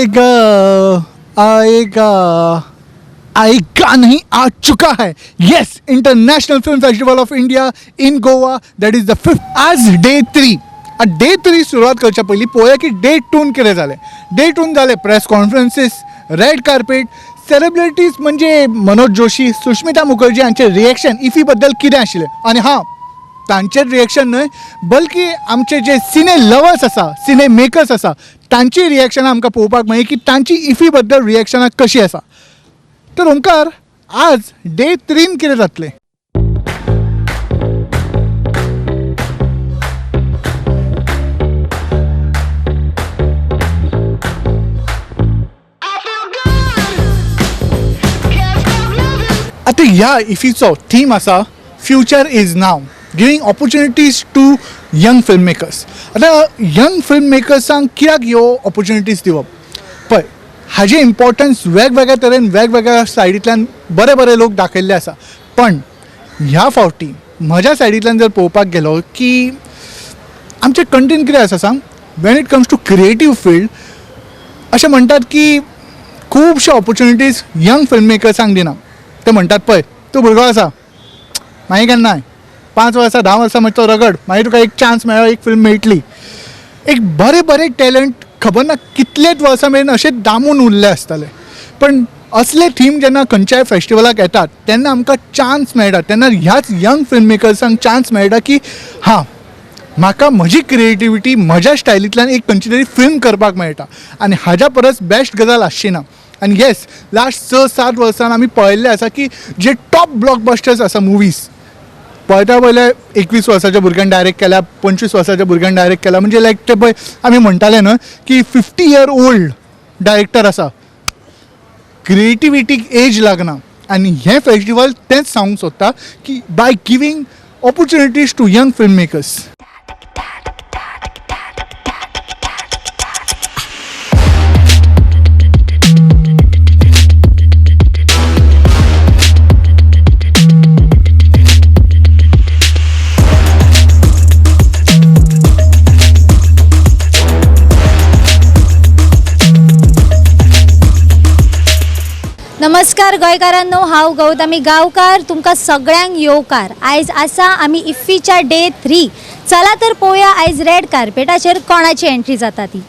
आएगा आएगा आएगा नहीं आ चुका है. Yes, international film festival of India in Goa. That is the 5th. आज डे 3. डे 3 सुरुवात करच्या पयलीं पळोवया की डे 2 कितें जालें. डे 2 जाले press conferences, red carpet, celebrities म्हणजे मनोज जोशी, सुष्मिता मुखर्जी हांचे रिएक्शन इफी बद्दल कितें आशिल्लें. आनी हां, तांचें रिएक्शन न्हय बल्कि आमचे जे सिने लवर्स आसा, सिने मेकर्स आसा, तांची रिएक्शनां आमकां पळोवपाक मेळ्ळी की तांची इफी बद्दल रिएक्शनां कशीं आसा. तर ओंकार, आज डे 3 कितें जातलें. आता ह्या इफीचो थीम आसा future is now, giving opportunities to young film makers. आता यंग फिल्म मेकर्सांक कित्याक ह्यो ऑपॉर्च्युनिटीज दिवप. पळय, हाजें इम्पॉर्टन्स वेगवेगळ्या तरेन वेगवेगळ्या सायडींतल्यान बरे बरे लोक दाखयल्ले आसा. पण ह्या फावटी म्हज्या सायडींतल्यान जर पळोवपाक गेलो की आमचें कंटेंट कितें आसा सांग, when it comes to creative field अशें म्हणटात की खुबशे ऑपॉर्च्युनिटीज यंग फिल्म मेकर्सांक दिना. ते म्हणटात पळय, तूं भुरगो आसा, मागीर केन्नाय 5 वर्सां 10 वर्सां मागीर तो रगड, मागीर तुका एक चान्स मेळ्ळो, एक फिल्म मेळटली. एक बरे बरे टॅलंट खबर ना कितलेच वर्सां मेरेन अशें दामून उरले आसतले. पण असले थीम जेन्ना खंयच्याय फेस्टिवलाक येतात तेन्ना आमकां चान्स मेळटा, तेन्ना ह्याच यंग फिल्म मेकर्सांक चान्स मेळटा की हां, म्हाका म्हजी क्रिएटिविटी म्हज्या स्टायलींतल्यान एक खंयची तरी फिल्म करपाक मेळटा. आनी हाज्या परस बेस्ट गजाल आसची ना. आनी येस, लास्ट 6-7 वर्सान आमी पळयल्लें आसा की जे टॉप ब्लॉकबस्टर्स आसा मुवीज पळयता पयले 21 वर्साच्या भुरग्यान डायरेक्ट केल्या, 25 वर्साच्या भुरग्यान डायरेक्ट केल्या. म्हणजे लायक ते पळय आमी म्हणटाले न्हय की 50 year old डायरेक्टर आसा, क्रिएटिविटीक एज लागना. आनी हें फेस्टिवल तेंच सांगूंक सोदता की by giving opportunities to young film makers. नमस्कार गोंयकारांनो, हांव गौतमी गांवकार, तुमकां सगळ्यांक येवकार. आयज आसा आमी इफ्फीच्या डे 3. चला तर पळोवया आयज रेड कार्पेटाचेर कोणाची एंट्री जाता ती.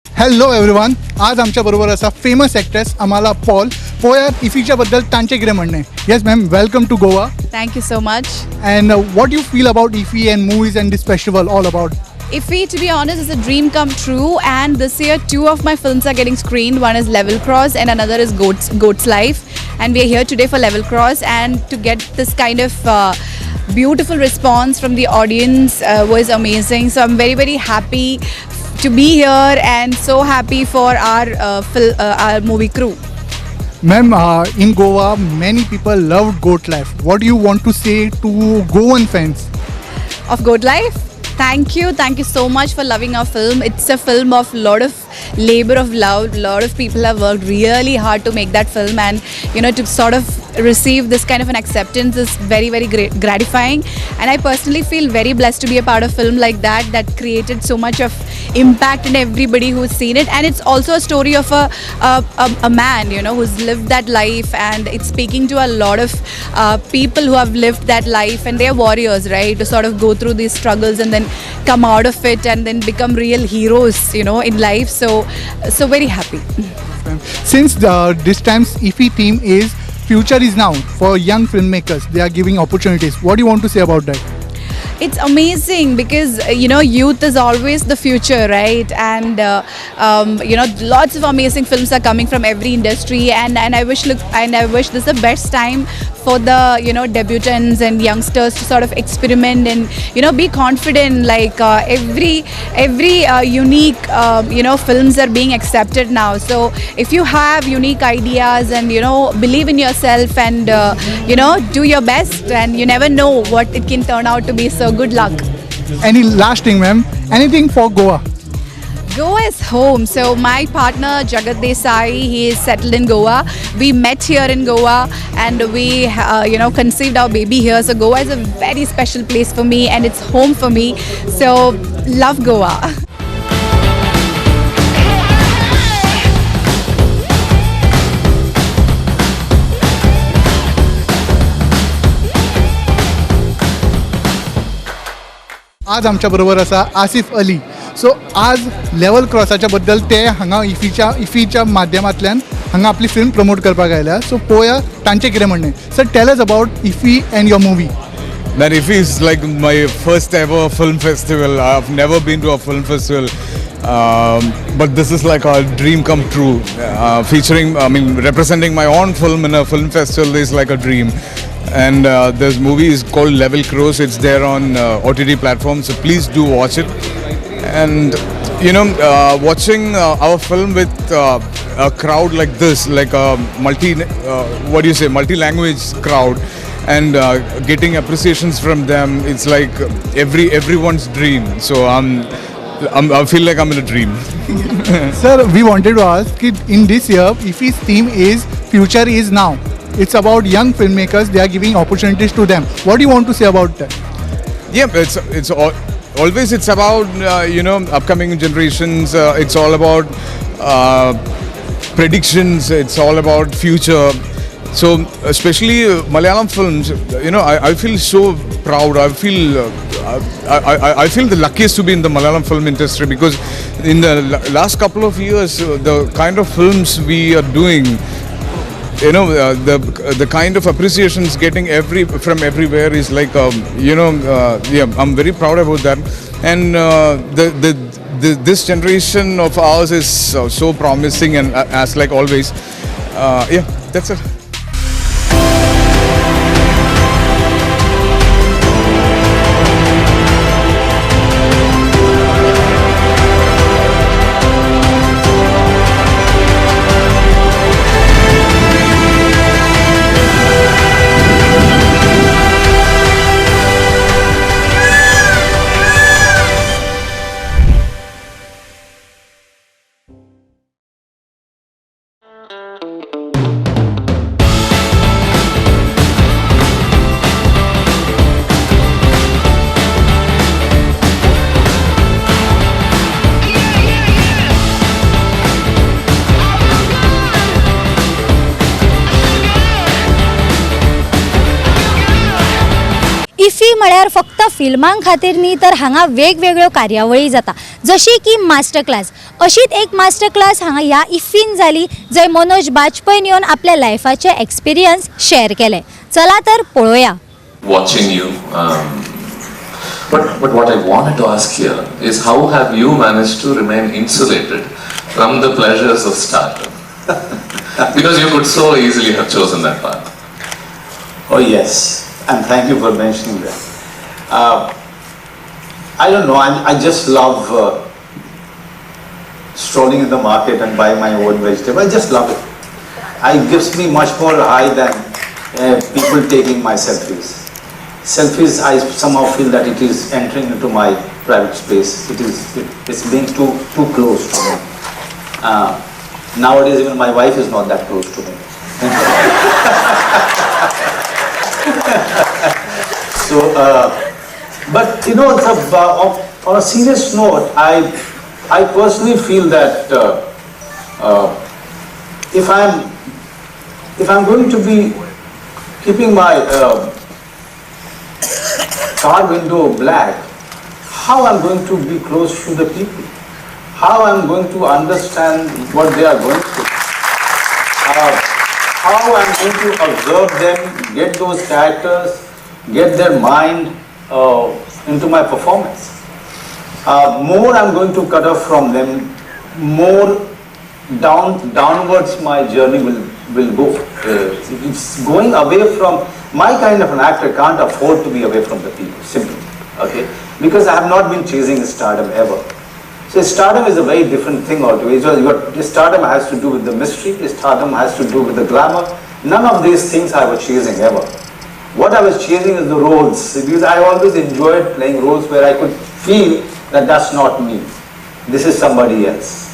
हॅलो एवरीवन, आज आमच्या बरोबर आसा फेमस एक्ट्रेस अमाला पॉल. पळोवया इफीच्या बद्दल तांचें कितें म्हणणें. Yes ma'am, welcome to Goa. Thank you so much. And what do you feel about IFFI and movies and this festival all about? IFFI, to be honest, is a dream come true, and this year 2 of my films are getting screened. One is Level Cross and another is Goat's Life, and we are here today for Level Cross, and to get this kind of beautiful response from the audience was amazing. So I'm very, very happy to be here and so happy for our movie crew. Ma'am, in Goa, many people loved Goat Life. What do you want to say to Goan fans? Of Goat Life? Thank you so much for loving our film. It's a film of lot of labor of love. Lot of people have worked really hard to make that film, and to sort of receive this kind of an acceptance is very very gratifying. And I personally feel very blessed to be a part of a film like that created so much of impact in everybody who's seen it. And it's also a story of a man who's lived that life, and it's speaking to a lot of people who have lived that life, and they're warriors, right, to sort of go through these struggles and then come out of it and then become real heroes in life. So very happy. Since this time's IFFI team is future is now for young filmmakers, they are giving opportunities. What do you want to say about that? It's amazing because youth is always the future, right? And lots of amazing films are coming from every industry, and I wish this is the best time for the debutants and youngsters to sort of experiment and be confident. Like every unique films are being accepted now. So if you have unique ideas and believe in yourself and do your best, and you never know what it can turn out to be. So good luck. Any last thing, ma'am? Anything for Goa? Goa is home. So my partner Jagat Desai, he is settled in Goa. We met here in Goa, and we conceived our baby here. So Goa is a very special place for me, and it's home for me. So love Goa. आज आमच्या बरोबर आसा आसिफ अली. सो आज level क्रॉसाच्या बद्दल ते हांगा इफीच्या माध्यमांतल्यान हांगा आपली फिल्म प्रमोट करपाक आयल्या. सो पळोवया तांचें कितें म्हणणें. Sir, tell us about IFFI and your movie. Man, IFFI is like my first ever film festival. I've never been to a film festival, but this is like a dream come true. Representing my own film in a film festival is like a dream. And this movie is called Level Cross. It's there on OTT platforms, so please do watch it. And watching our film with a crowd like this, like a multi-language crowd, and getting appreciations from them, it's like everyone's dream. So I feel like I'm in a dream. Sir, we wanted to ask, in this year, IFFI's theme is Future is Now. It's about young filmmakers. They are giving opportunities to them. What do you want to say about that? Yeah, it's always it's about upcoming generations. It's all about predictions. It's all about future. So especially Malayalam films, I feel so proud. I feel the luckiest to be in the Malayalam film industry, because in the last couple of years, the kind of films we are doing, the kind of appreciations getting from everywhere is like I'm very proud about that. And this generation of ours is so promising, and as like always, that's it. IFFI म्हळ्यार फक्त फिल्मां खातीर न्ही, तर हांगा वेगवेगळ्यो कार्यावळी जाता, जशी की मास्टर क्लास. अशीच एक मास्टर क्लास हांगा ह्या इफीन जाली, जंय मनोज बाजपेयीन येवन आपल्या लायफाचे एक्सपिरियन्स शेअर केले. चला तर पळोवया. Watching you, but what I wanted to ask here is, how have you managed to remain insulated from the pleasures of stardom? Because you could so easily have chosen that path. Oh yes, and thank you for mentioning that. I don't know, I just love strolling in the market and buying my own vegetable. I just love it. It gives me much more high than people taking my selfies. selfies, I somehow feel that it is entering into my private space. It's being too close to me. Nowadays, even my wife is not that close to me. So, but you know, on a serious note, I personally feel that if I'm going to be keeping my car window black, how I'm going to be close to the people? How I'm going to understand what they are going through? How I'm going to observe them, get those characters, get their mind into my performance. More I'm going to cut off from them, more downwards my journey will go. It's going away from, my kind of an actor can't afford to be away from the people, simply, okay? Because I have not been chasing stardom ever. So stardom is a very different thing altogether. Stardom has to do with the mystery, stardom has to do with the glamour. None of these things I was chasing ever. What I was chasing is the roles, because I always enjoyed playing roles where I could feel that that's not me. This is somebody else.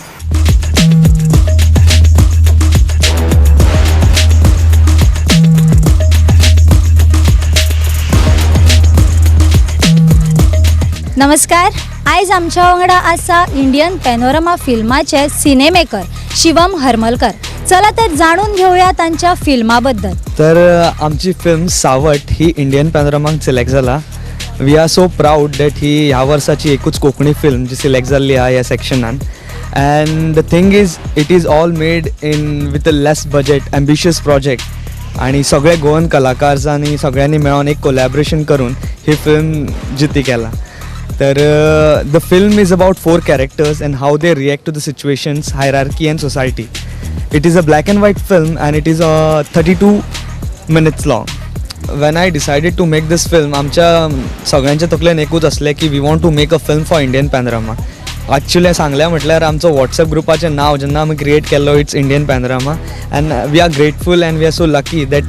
नमस्कार. आयज आमच्या वांगडा आसा Indian panorama फिल्माचे सिनेमेकर Shivam Haramalkar. चला तर जाणून घेऊया तांच्या फिल्मा बद्दल. तर आमची फिल्म सावट ही इंडियन पॅनोरमाक सिलेक्ट जाला. We are so proud that ही ह्या वर्साची एकूच कोंकणी फिल्म जी सिलेक्ट जाल्ली आहा ह्या सेक्शनान. And the thing is it is all made in with a less budget ambitious project. आणि सगळे गोवन कलाकारांनी सगळ्यांनी मेळून एक कोलॅबरेशन करून ही फिल्म जिती केला. तर the film is about 4 characters and how they react to the situations, hierarchy and society. It is a black and white film and it is 32 minutes long. When I decided to make this film, आमच्या सगळ्यांच्या तकलेन एकूच असलें की we want to make a film for Indian panorama. Actually सांगलें म्हटल्यार आमचो WhatsApp ग्रुपाचें नांव जेन्ना आमी क्रिएट केल्लो it's Indian Panorama. And we are grateful and we are so lucky that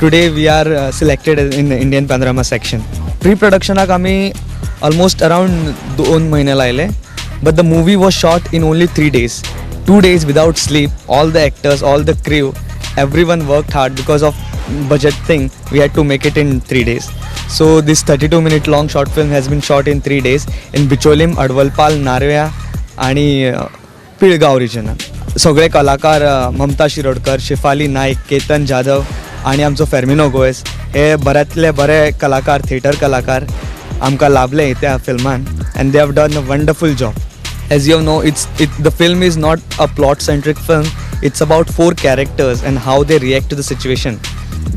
today we are selected in Indian Panorama section. Pre प्रोडक्शनाक आमी almost around 2 महिने लायले, but the movie was shot in only 3 days. 2 days without sleep. All the actors, all the crew, everyone worked hard because of budget thing. We had to make it in 3 days. So this 32-minute long short film has been shot in 3 days in Bicholim, Advalpal, Narvia आणि पिळगाव रिजनात. सगळे कलाकार ममता शिरोडकर, शेफाली नाईक, केतन जाधव आणि आमचो फेर्मिनो गोयस हे बऱ्यातले बरे कलाकार, theatre कलाकार आमकां लाभले त्या फिल्मान. And they have done a wonderful job. As you know the film is not a plot centric film. It's about 4 characters and how they react to the situation.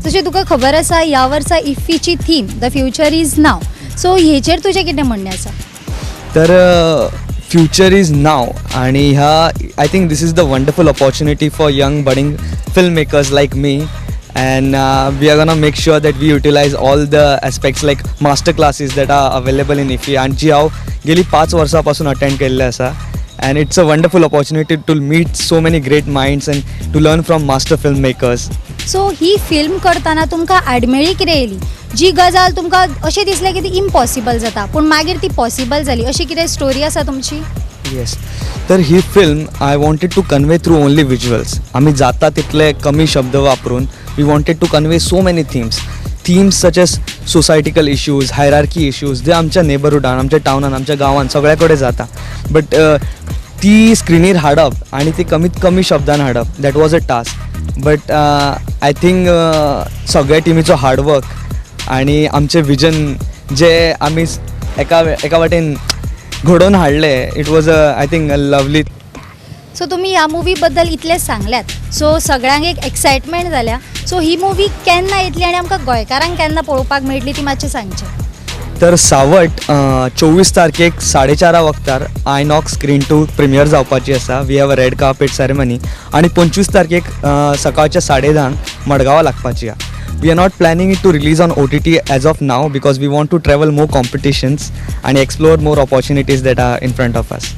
तशें तुका खबर आसा ह्या वर्सा इफ्फीची theme the future is now. So हेचेर तुजें कितें म्हणणें आसा? तर फ्युचर इज नाव आणि ह्या I think this is the wonderful opportunity for young budding film makers like me. And we are gonna make sure that we utilize all the aspects like master classes that are available in IFFI and जी हांव गेली 5 वर्सांपासून attend केल्ले आसा. And it's a wonderful opportunity to meet so many great minds and to learn from master filmmakers. So he film करतना तुमकां आडमेळी कितें येयली? जी गजाल तुमकां अशें दिसलें की ती इम्पॉसिबल जाता पूण मागीर ती पॉसिबल जाली, अशी कितें स्टोरी आसा तुमची? येस. तर ही film I wanted to convey through only visuals. आमी जाता तितले कमी शब्द वापरून we wanted to convey so many themes such as societal issues, hierarchy issues, जे आमच्या नेबरहुडान, आमच्या टाउनान, आमच्या गांवान सगळ्या कडेन जाता. बट ती स्क्रिनीर हाडप आणि ती कमीत कमी शब्दान हाडप that was a task. But I think सगळ्या टिमीचो हार्डवर्क आणि आमचें विजन जे आमी एका वाटेन घडोवन हाडले, it was I think a lovely. So तुमी ह्या मुवी बद्दल इतलें सांगल्यात, सो सगळ्यांक एक एक्सायटमेंट जाल्या. सो ही मुवी केन्ना येतली आणि आमकां गोंयकारांक केन्ना पळोवपाक मेळटली ती मातशें सांगचें. तर सावट 24 तारखेक 4:30 वक्तार आयनॉक्स स्क्रीन 2 प्रिमियर जावपाची आसा. We have a red carpet ceremony. आणि 25 तारखेक सकाळच्या 10:30 मडगांवां लागपाची आहा. We are not planning it to release on OTT as of now because we want to travel more competitions and explore more opportunities that are in front of us.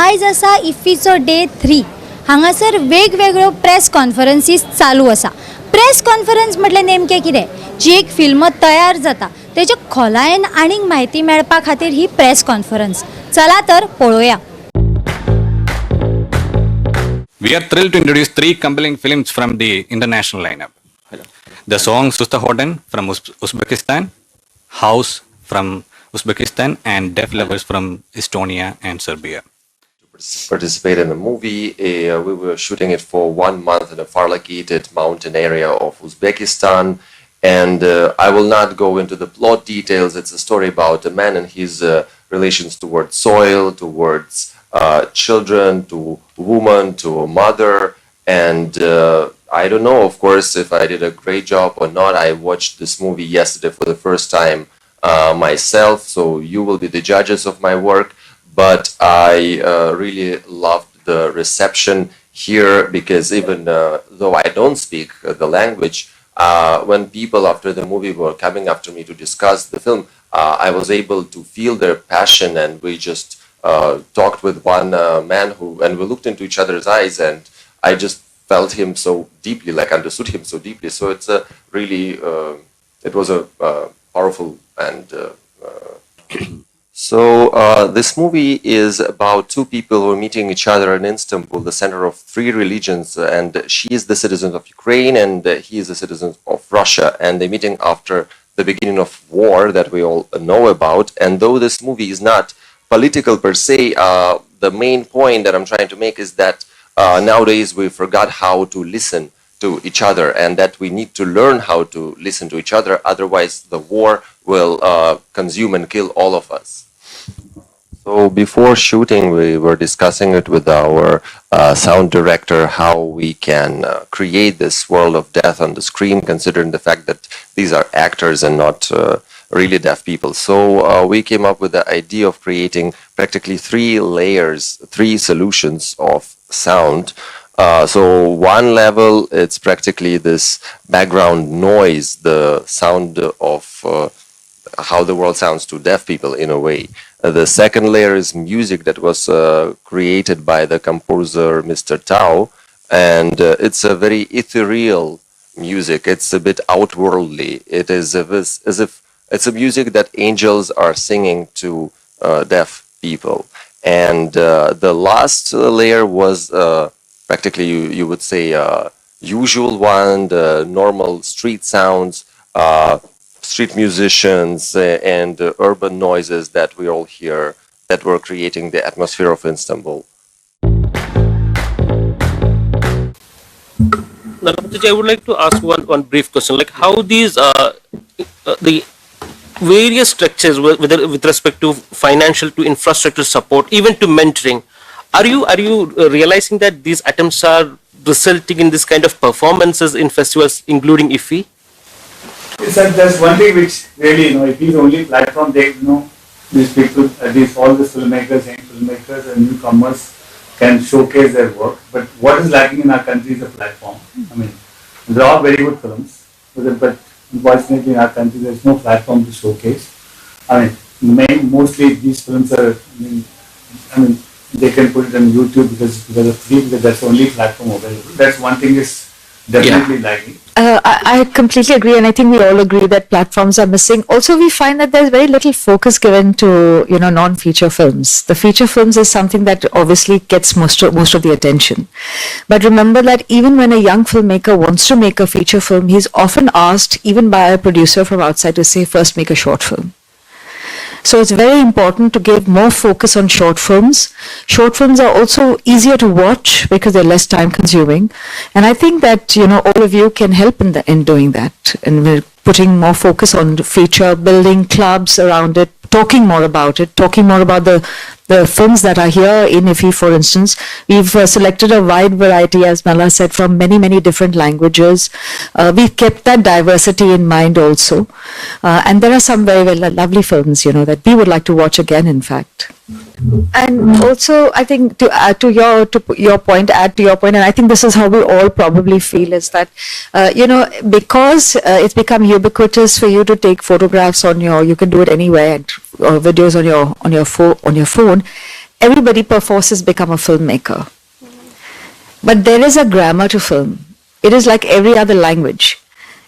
आयज आसा इफ्फीचो day 3. हांगासर वेगवेगळ्यो press कॉन्फरन्सीस चालू आसा. Press conference म्हटल्यार नेमकें कितें? जी एक फिल्म तयार जाता तेजे खोलायेन आनीक म्हायती मेळपा खातीर ही प्रेस कॉन्फरन्स. चला तर पळोवया. We are thrilled to introduce 3 compelling films from the international lineup. The song Susta Hoden from Uzbekistan, House from Uzbekistan, and Deaf Lovers from Estonia and Serbia. Participate in the movie. We were shooting it for 1 month in a far-located mountain area of Uzbekistan. And I will not go into the plot details. It's a story about a man and his relations towards soil, towards children, to woman, to a mother. And I don't know, of course, if I did a great job or not. I watched this movie yesterday for the first time myself, so you will be the judges of my work. But I really loved the reception here, because even though I don't speak the language, when people after the movie were coming after me to discuss the film, I was able to feel their passion, and we just talked with one man and we looked into each other's eyes, and I just felt him so deeply, like understood him so deeply. So it's a really, it was a powerful and so this movie is about 2 people who are meeting each other in Istanbul, the center of 3 religions, and she is the citizen of Ukraine and he is the citizen of Russia, and they're meeting after the beginning of war that we all know about. And though this movie is not political per se, the main point that I'm trying to make is that nowadays we forgot how to listen to each other, and that we need to learn how to listen to each other. Otherwise, the war will consume and kill all of us. So before shooting, we were discussing it with our sound director, how we can create this world of death on the screen, considering the fact that these are actors and not really deaf people. So we came up with the idea of creating practically 3 layers, 3 solutions of sound. So one level, it's practically this background noise, the sound of how the world sounds to deaf people in a way. The second layer is music that was created by the composer Mr. Tao, and it's a very ethereal music. It's a bit outworldly. It is as if it's a music that angels are singing to deaf people. And the last layer was practically, you would say, usual one, the normal street sounds, street musicians, and urban noises that we all hear that were creating the atmosphere of Istanbul. Narapati, I would like to ask one brief question, like how these the various structures, whether with respect to financial, to infrastructure support, even to mentoring, are you realizing that these attempts are resulting in this kind of performances in festivals, including IFFI? It's like there's one thing which really, if he's the only platform, they, these people, all the filmmakers, young filmmakers and newcomers can showcase their work. But what is lacking in our country is a platform. I mean, they're all very good films, but unfortunately in our country there's no platform to showcase. I mean, mostly these films are, I mean, they can put it on YouTube because of free, because that's the only platform available. That's one thing is definitely lacking. I completely agree, and I think we all agree that platforms are missing. Also, we find that there's very little focus given to non-feature films. The feature films is something that obviously gets most of the attention. But remember that even when a young filmmaker wants to make a feature film, he's often asked, even by a producer from outside, to say, first make a short film. So it's very important to give more focus on short films. Short films are also easier to watch because they're less time consuming. And I think that, all of you can help in doing that. And we're putting more focus on the feature, building clubs around it, talking more about it, talking more about the films that are here in IFFI, for instance. We've selected a wide variety, as Mala said, from many, many different languages. We've kept that diversity in mind also. And there are some very, very lovely films, that we would like to watch again, in fact. And also, I think to add to your point, and I think this is how we all probably feel, is that, because it's become ubiquitous for you to take photographs you can do it anywhere, and videos on your phone. everybody perforce has become a filmmaker. But there is a grammar to film. It is like every other language.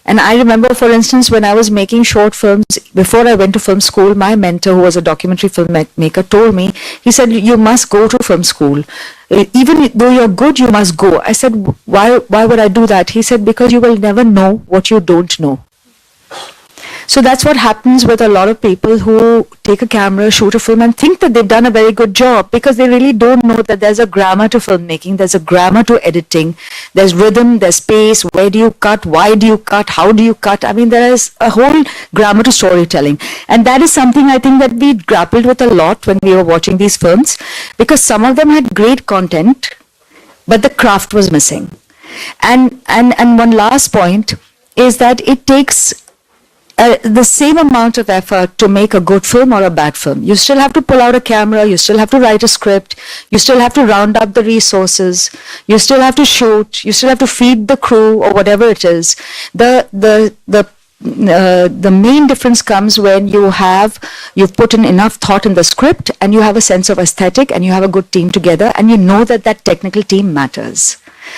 And I remember, for instance, when I was making short films, before I went to film school, my mentor, who was a documentary filmmaker, told me, he said, you must go to film school. Even though you're good, you must go. I said, why would I do that? He said, because you will never know what you don't know. So that's what happens with a lot of people who take a camera, shoot a film and think that they've done a very good job, because they really don't know that there's a grammar to filmmaking, there's a grammar to editing, there's rhythm, there's space, where do you cut, why do you cut, how do you cut. I mean, there is a whole grammar to storytelling. And that is something I think that we grappled with a lot when we were watching these films, because some of them had great content, but the craft was missing. And one last point is that it takes the same amount of effort to make a good film or a bad film. You still have to pull out a camera, you still have to write a script, you still have to round up the resources, you still have to shoot, you still have to feed the crew or whatever it is. The main difference comes when you've put in enough thought in the script and you have a sense of aesthetic and you have a good team together and you know that that technical team matters.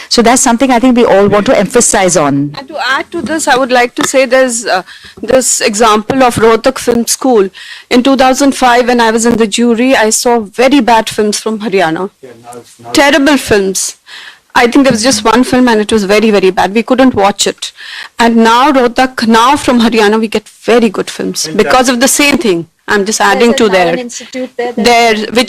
So that's something I think we all want to emphasize on. And to add to this, I would like to say there's this example of Rohtak Film School. In 2005, when I was in the jury, I saw very bad films from Haryana. Terrible films. I think there was just one film and it was very, very bad. We couldn't watch it. And now Rohtak, now from Haryana, we get very good films because of the same thing. I'm just adding to there, which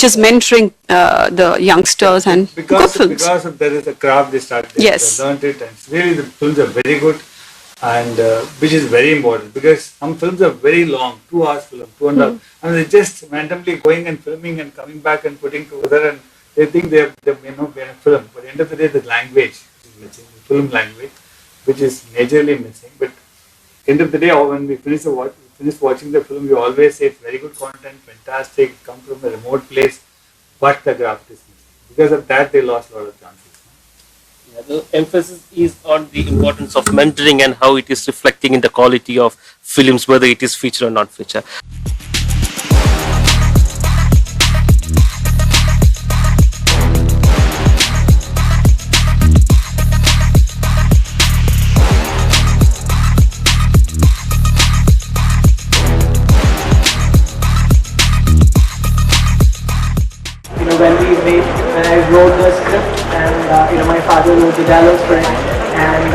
is mentoring the youngsters and good films. Because of there is a craft they started, yes. They learned it, and really the films are very good, and which is very important, because some films are very long, 2 hours film, 2.5, and they're just randomly going and filming and coming back and putting together, and they think they're made a film. But at the end of the day, the language is missing, the film language, which is majorly missing. But at the end of the day, when we finish watching the film, we always say it's very good content, fantastic, come from a remote place, but the craft is missing. Because of that, they lost a lot of chances. Yeah, the emphasis is on the importance of mentoring and how it is reflecting in the quality of films, whether it is feature or not feature. When I wrote the script and my father wrote the dialogues for it, and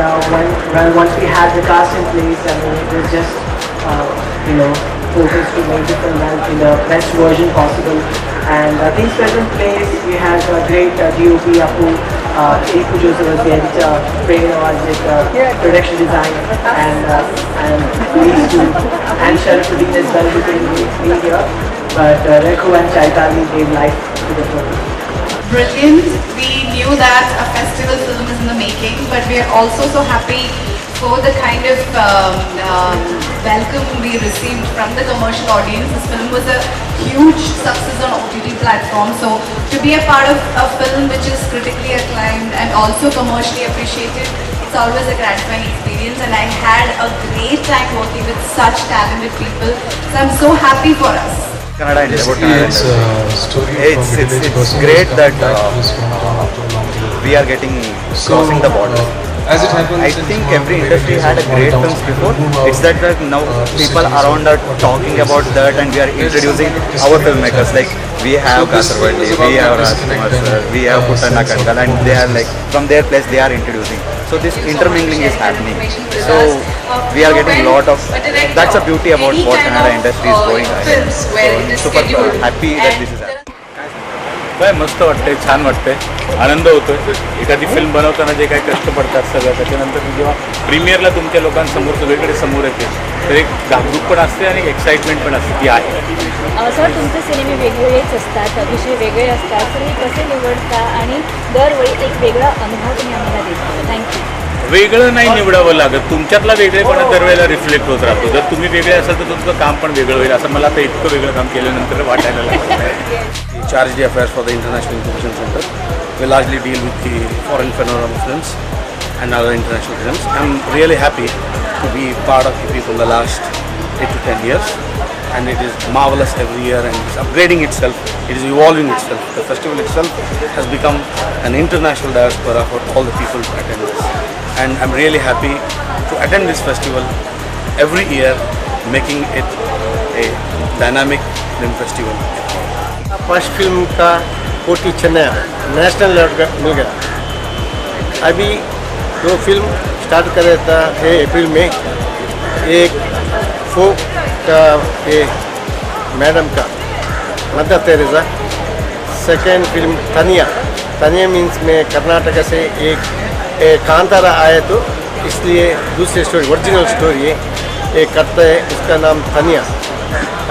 once we had the cast in place, I mean, it was just focused to make the film in the best version possible, and things were in place. We had a great DOP Apu, Eku Joseph was the editor, Prerna was the production design, and these two, and Sharafuddin as well, who couldn't be here, but Rekhu and Chaitali gave life to the film. Brilliant. We knew that a festival film is in the making, but we are also so happy for the kind of welcome we received from the commercial audience. This film was a huge success on OTT platform, so to be a part of a film which is critically acclaimed and also commercially appreciated, it's always a gratifying experience, and I had a great time working with such talented people, so I'm so happy for us. It's great that we are crossing the border. I think every industry had a great films before. It's that now people around are talking about that, and we are introducing our filmmakers. Like we have Kasarwadi, we have Rajkumar sir, we have Putana Kankal, and they are like from their place they are introducing. So this intermingling is happening. So we are getting a lot of. That's the beauty about what Kannada industry is going ahead. So I'm super happy that this is happening. काय मस्त वाटतंय, छान वाटतंय, आनंद होतोय. एखादी film बनवताना जे काही कष्ट पडतात सगळं, त्याच्यानंतर जेव्हा प्रीमियरला तुमच्या लोकांसमोर सगळीकडे समोर येते, तर एक जागरूक पण असते आणि एक्साइटमेंट पण असते, ती आहे. सर, तुमचे सिनेमे वेगवेगळेच असतात, विषय वेगळे असतात, तुम्ही कसे निवडता आणि दरवेळी एक वेगळा अनुभव तुम्ही आम्हाला देता? थँक्यू. वेगळं नाही निवडावं लागत, तुमच्यातला वेगळेपणा दरवेळेला रिफ्लेक्ट होत राहतो. जर तुम्ही वेगळे असाल तर तुमचं काम पण वेगळं होईल, असं मला आता इतकं वेगळं काम केल्यानंतर वाटायला लागतं. Charge the affairs for the International Exhibition Center. We largely deal with the foreign panorama films and other international films. I'm really happy to be part of IFFI for the last 8 to 10 years. and it is marvelous every year, and it's upgrading itself, it is evolving itself. The festival itself has become an international diaspora for all the people to attend this. And I'm really happy to attend this festival every year, making it a dynamic film festival. First film का पोटी Chennai national level का मिल गया. अभी दो film start कर रहा था है अप्रैल में. एक फोक का ये मैडम का Mother Teresa. Second film Taniya. Taniya means में कर्नाटक से एक कांतारा आया तो इसलिए दूसरी स्टोरी ओरिजिनल स्टोरी है एक करता है, उसका नाम तनिया.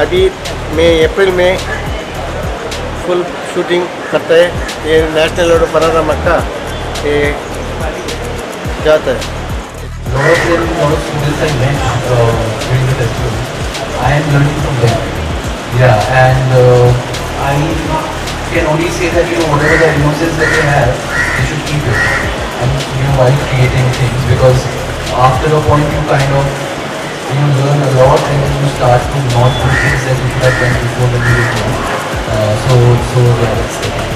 अभी मैं अप्रैल में फुल शूटिंग करता है. ये नेशनल लेवल पनारमा का ये जाता है. I am learning from them. Yeah, and I can only say that whatever the innocence that they have, they should keep it. And while creating things, because after a point you kind of learn a lot, and then you start to not do things that you should have done before when you were young. So yeah, that's the thing.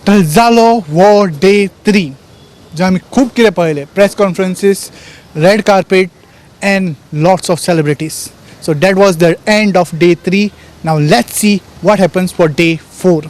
टल्जालो वॉर day 3 जे आम्ही खूप कितें पळयलें. Press conferences, red carpet and lots of celebrities. So that was the end of day 3. Now let's see what happens for day 4.